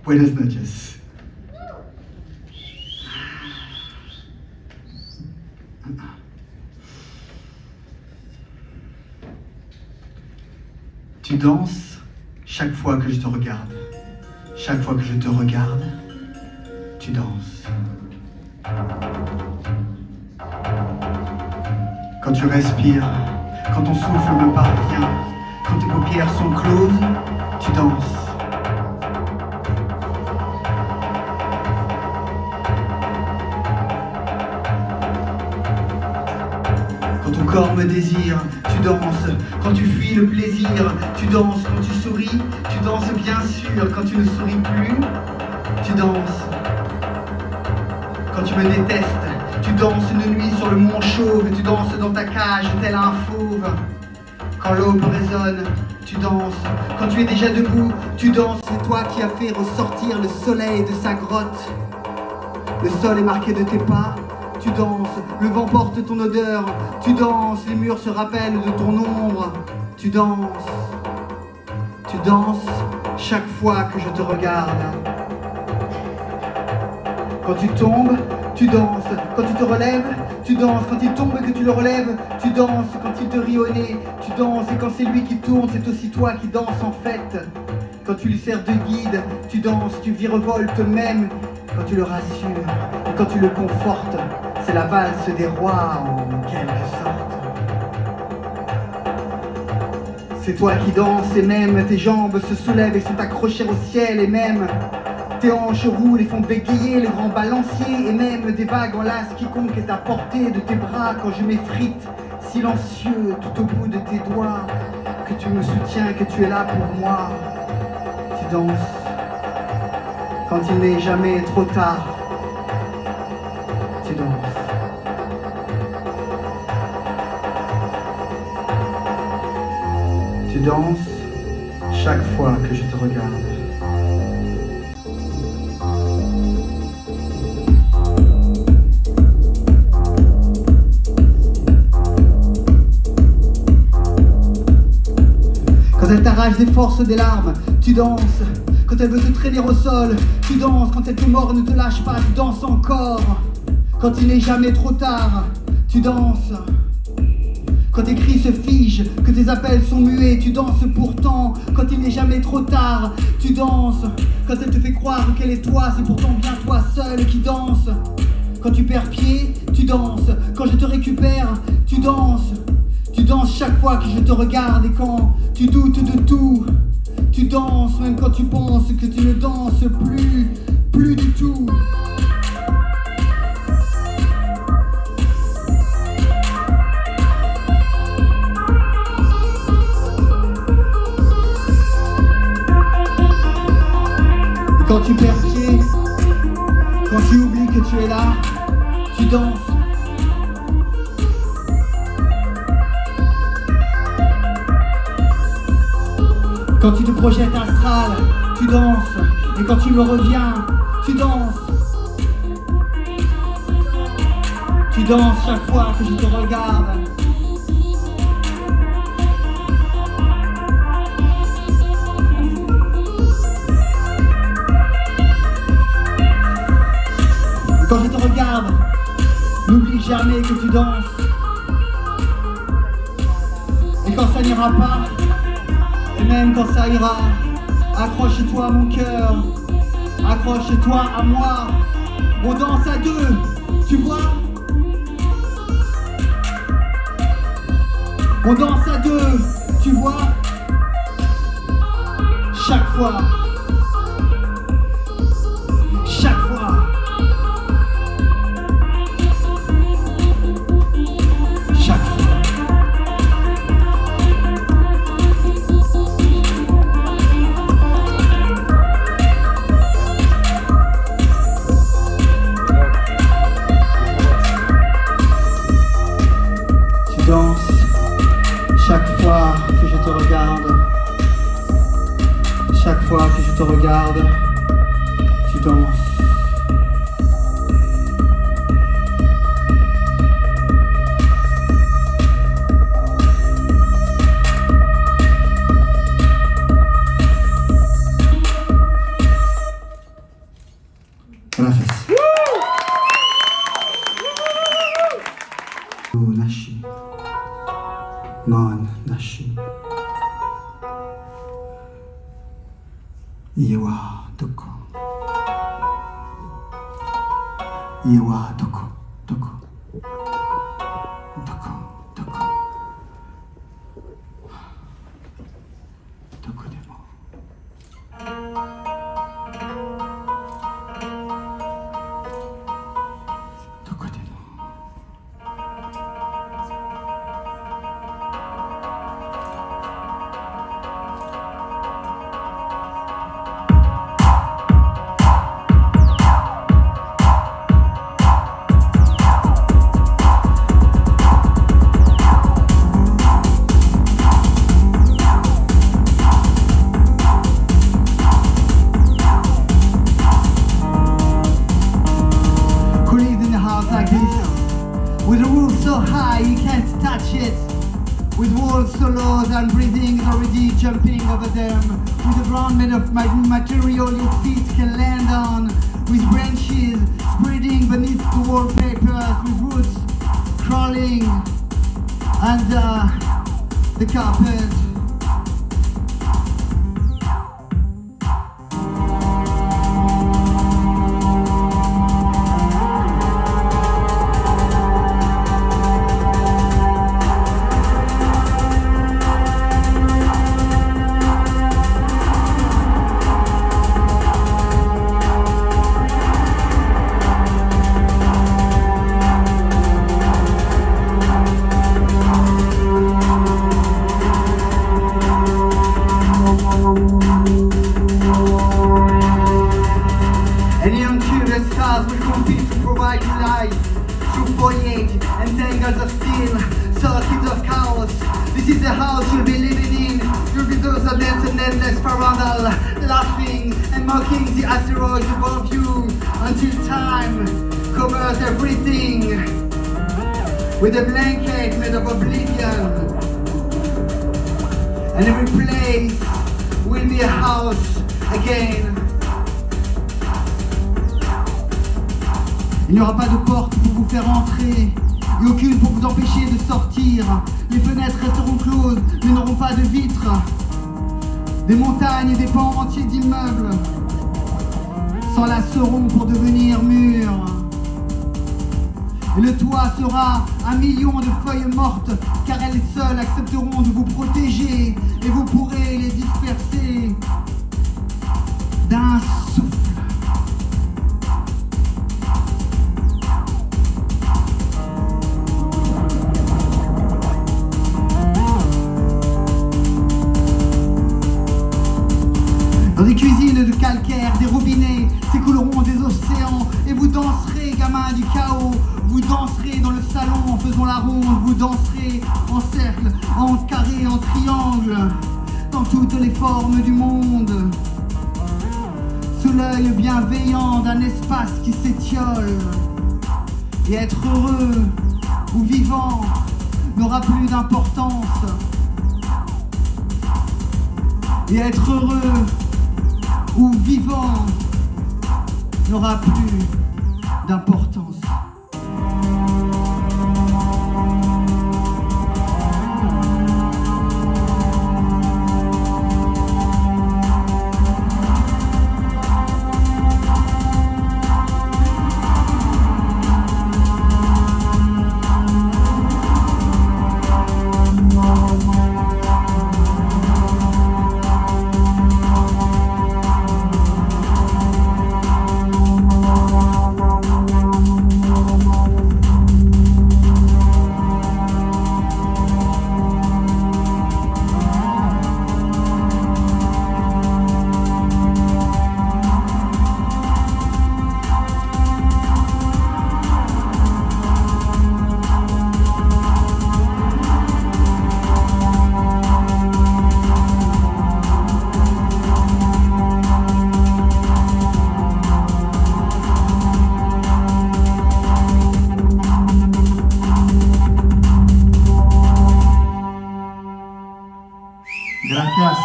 Buenas noches. Tu danses chaque fois que je te regarde. Chaque fois que je te regarde, tu danses. Quand tu respires, quand ton souffle me parvient, quand tes paupières sont closes, tu danses. Quand ton corps me désire, tu danses. Quand tu fuis le plaisir, tu danses. Quand tu souris, tu danses bien sûr. Quand tu ne souris plus, tu danses. Quand tu me détestes, tu danses une nuit sur le mont Chauve. Tu danses dans ta cage tel un fauve. Quand l'aube résonne, tu danses. Quand tu es déjà debout, tu danses. C'est toi qui as fait ressortir le soleil de sa grotte. Le sol est marqué de tes pas. Tu danses, le vent porte ton odeur, tu danses, les murs se rappellent de ton ombre, tu danses chaque fois que je te regarde. Quand tu tombes, tu danses, quand tu te relèves, tu danses, quand il tombe et que tu le relèves, tu danses, quand il te rit au nez, tu danses, et quand c'est lui qui tourne, c'est aussi toi qui danses en fait. Quand tu lui sers de guide, tu danses, tu virevoltes même, quand tu le rassures, et quand tu le confortes, c'est la valse des rois en quelque sorte. C'est toi qui danses et même tes jambes se soulèvent et sont accrochées au ciel et même tes hanches roulent et font bégayer le grand balancier et même des vagues enlacent quiconque est à portée de tes bras quand je m'effrite, silencieux tout au bout de tes doigts, que tu me soutiens, que tu es là pour moi. Tu danses quand il n'est jamais trop tard. Tu danses. Tu danses chaque fois que je te regarde. Quand elle t'arrache des forces des larmes, tu danses. Quand elle veut te traîner au sol, tu danses. Quand elle te mord, ne te lâche pas, tu danses encore. Quand il n'est jamais trop tard, tu danses. Quand tes cris se figent, que tes appels sont muets, tu danses pourtant. Quand il n'est jamais trop tard, tu danses. Quand elle te fait croire qu'elle est toi, c'est pourtant bien toi seul qui danse. Quand tu perds pied, tu danses. Quand je te récupère, tu danses. Tu danses chaque fois que je te regarde et quand tu doutes de tout, tu danses même quand tu penses que tu ne danses plus du tout. Et quand tu perds pied, quand tu oublies que tu es là, tu danses. Quand tu te projettes astral, tu danses. Et quand tu me reviens, tu danses. Tu danses chaque fois que je te regarde. Et quand je te regarde, n'oublie jamais que tu danses. Et quand ça n'ira pas, et même quand ça ira, accroche-toi à mon cœur, accroche-toi à moi. On danse à deux, tu vois? On danse à deux, tu vois? Chaque fois. Chaque fois. Chaque fois. Chaque fois que je te regarde, chaque fois que je te regarde, tu danses. doko. Iwa doko, doko. Doko, doko. Doko demo. Doko demo. With a roof so high you can't touch it. With walls so low that breathing is already jumping over them. With a ground made of material your feet can land on. With branches spreading beneath the wallpapers. With roots crawling under the carpet. And young children's stars will compete to provide you light through foliage and tangles of steel, circuits of chaos. This is the house you'll be living in. You'll be those that dance an endless farandal, laughing and mocking the asteroids above you until time covers everything with a blanket made of oblivion. And every place will be a house again. Il n'y aura pas de porte pour vous faire entrer et aucune pour vous empêcher de sortir. Les fenêtres resteront closes mais n'auront pas de vitres. Des montagnes et des pans entiers d'immeubles s'enlaceront pour devenir murs. Et le toit sera 1 million de feuilles mortes car elles seules accepteront de vous protéger et vous pourrez les disperser d'un souffle. Dans des cuisines de calcaire, des robinets s'écouleront des océans et vous danserez, gamins du chaos. Vous danserez dans le salon en faisant la ronde. Vous danserez en cercle, en carré, en triangle, dans toutes les formes du monde. Sous l'œil bienveillant d'un espace qui s'étiole. Et être heureux ou vivant n'aura plus d'importance. Et être heureux ou vivant n'aura plus d'importance. Gracias.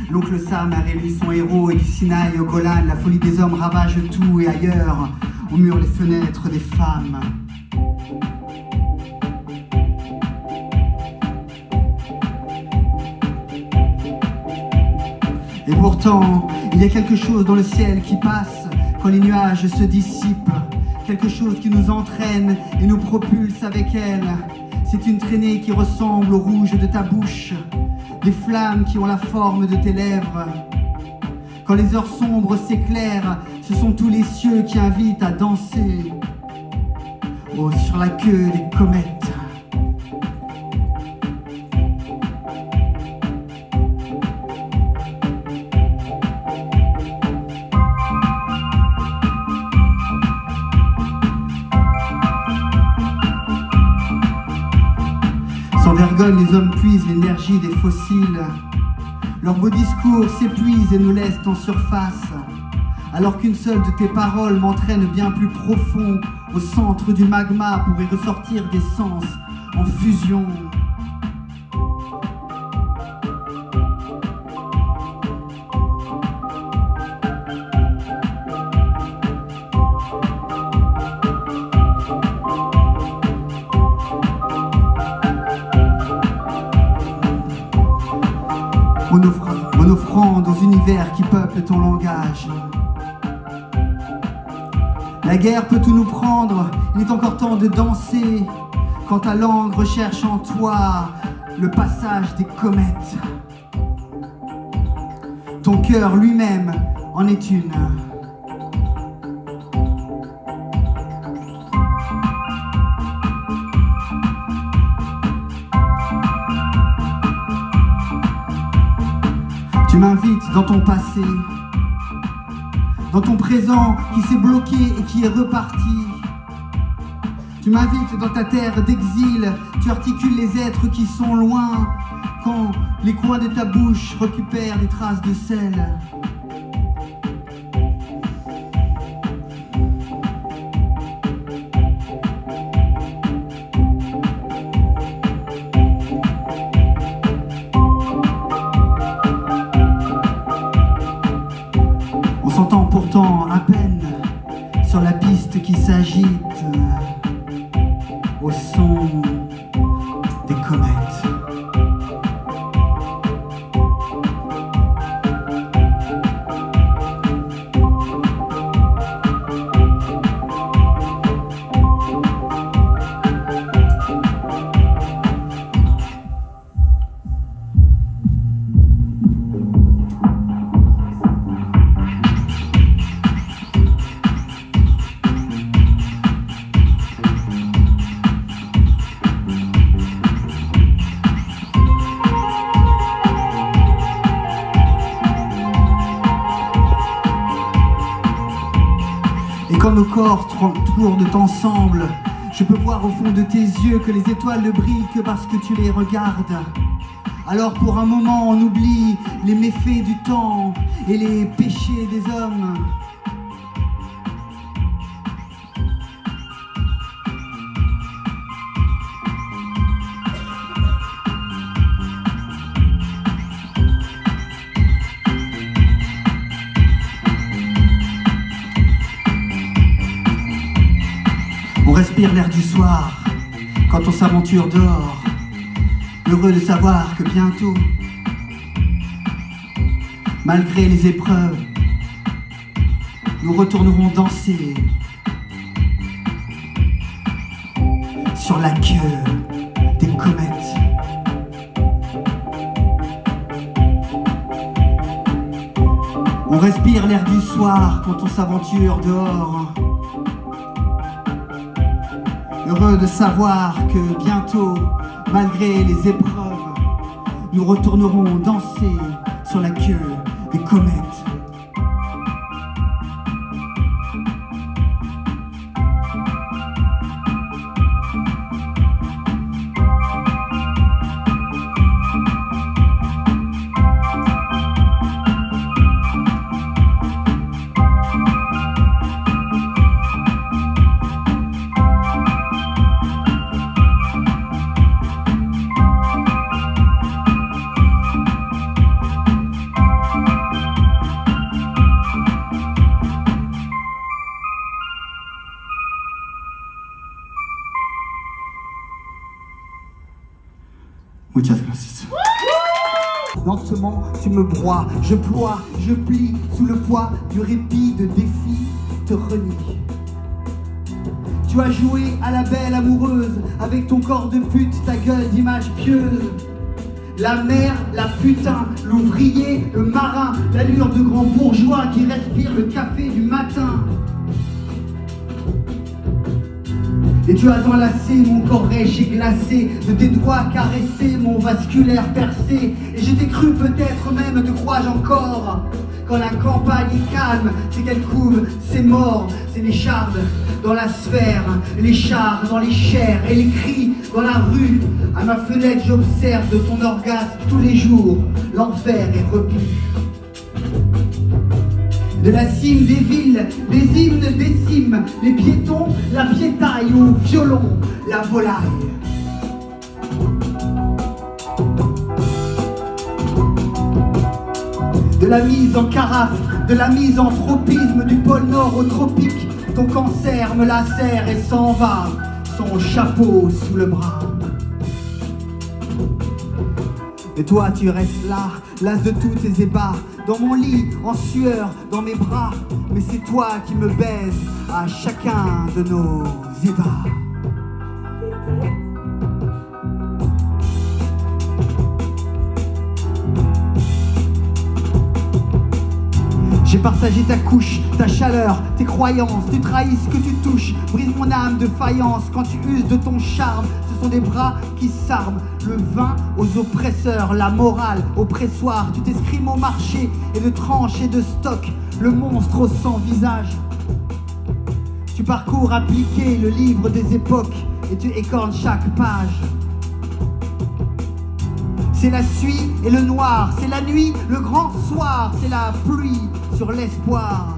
L'oncle Sam a réuni son héros et du Sinaï au Golan, la folie des hommes ravage tout et ailleurs, on mure les fenêtres des femmes. Et pourtant, il y a quelque chose dans le ciel qui passe quand les nuages se dissipent. Quelque chose qui nous entraîne et nous propulse avec elle. C'est une traînée qui ressemble au rouge de ta bouche, des flammes qui ont la forme de tes lèvres. Quand les heures sombres s'éclairent, ce sont tous les cieux qui invitent à danser. Oh, sur la queue des comètes. Sans vergogne, les hommes puisent l'énergie des fossiles. Leurs beaux discours s'épuisent et nous laissent en surface. Alors qu'une seule de tes paroles m'entraîne bien plus profond, au centre du magma pour y ressortir des sens en fusion. Mon offrande aux univers qui peuplent ton langage. La guerre peut tout nous prendre, il est encore temps de danser. Quand ta langue recherche en toi le passage des comètes. Ton cœur lui-même en est une. Tu m'invites dans ton passé, dans ton présent qui s'est bloqué et qui est reparti. Tu m'invites dans ta terre d'exil, tu articules les êtres qui sont loin, quand les coins de ta bouche récupèrent des traces de sel. On s'entend pourtant à peine sur la piste qui s'agite au son des comètes. Et quand nos corps tournent ensemble, je peux voir au fond de tes yeux que les étoiles ne brillent que parce que tu les regardes. Alors pour un moment on oublie les méfaits du temps et les péchés des hommes. On respire l'air du soir quand on s'aventure dehors, heureux de savoir que bientôt, malgré les épreuves, nous retournerons danser sur la queue des comètes. On respire l'air du soir quand on s'aventure dehors, heureux de savoir que bientôt, malgré les épreuves, nous retournerons danser sur la queue des comètes. lentement, tu me broies. Je ploie, je plie sous le poids du répit de défi te renie. Tu as joué à la belle amoureuse avec ton corps de pute, ta gueule d'image pieuse. La mère, la putain, l'ouvrier, le marin, l'allure de grand bourgeois qui respire le café du matin. Et tu as enlacé mon corps rêche et glacé, de tes doigts caressés, mon vasculaire percé. Et je t'ai cru peut-être même, te crois-je encore. Quand la campagne est calme, c'est qu'elle couve ses morts, c'est les chardes dans la sphère, les chars dans les chairs et les cris dans la rue. À ma fenêtre, j'observe de ton orgasme tous les jours, l'enfer est repu. De la cime des villes, des hymnes des cimes, les piétons, la piétaille au violon, la volaille. De la mise en carafe, de la mise en tropisme, du pôle Nord au tropique, ton cancer me lacère et s'en va, son chapeau sous le bras. Et toi tu restes là, l'as de tous tes ébats, dans mon lit, en sueur, dans mes bras. Mais c'est toi qui me baises à chacun de nos ébats. J'ai partagé ta couche, ta chaleur, tes croyances. Tu trahis ce que tu touches, brise mon âme de faïence. Quand tu uses de ton charme, ce sont des bras qui s'arment. Le vin aux oppresseurs, la morale au pressoir. Tu t'escrimes au marché et de tranches et de stock, le monstre au sans visage. Tu parcours appliqué le livre des époques et tu écornes chaque page. C'est la suie et le noir, c'est la nuit, le grand soir, c'est la pluie sur l'espoir.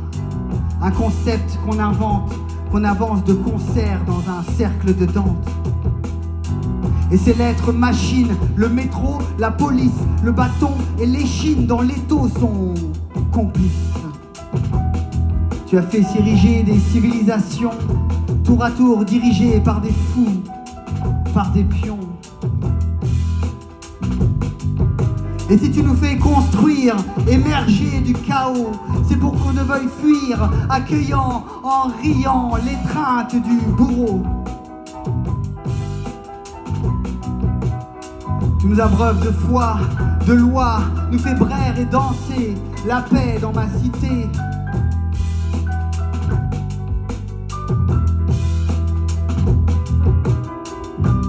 Un concept qu'on invente, qu'on avance de concert dans un cercle de Dante. Et c'est l'être machine, le métro, la police, le bâton et l'échine dans l'étau sont complices. Tu as fait s'ériger des civilisations, tour à tour dirigées par des fous, par des pions. Et si tu nous fais construire, émerger du chaos, c'est pour qu'on ne veuille fuir, accueillant en riant l'étreinte du bourreau. Tu nous abreuves de foi, de loi, nous fais braire et danser, la paix dans ma cité.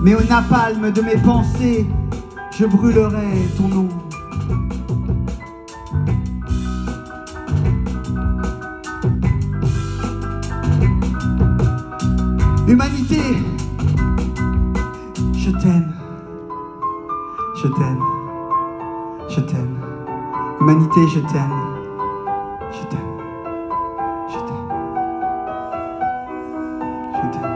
Mais au napalm de mes pensées, je brûlerai ton nom. Humanité, je t'aime, je t'aime, je t'aime. Humanité, je t'aime, je t'aime, je t'aime, je t'aime.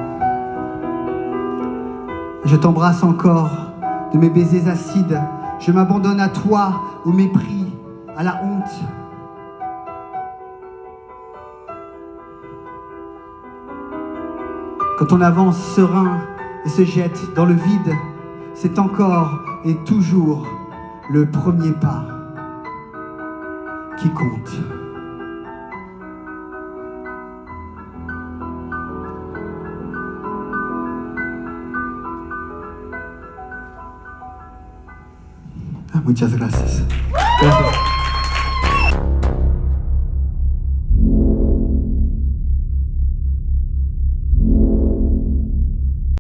Je t'embrasse encore de mes baisers acides. Je m'abandonne à toi, au mépris, à la honte. Quand on avance serein et se jette dans le vide, c'est encore et toujours le premier pas qui compte. Muchas gracias. Gracias.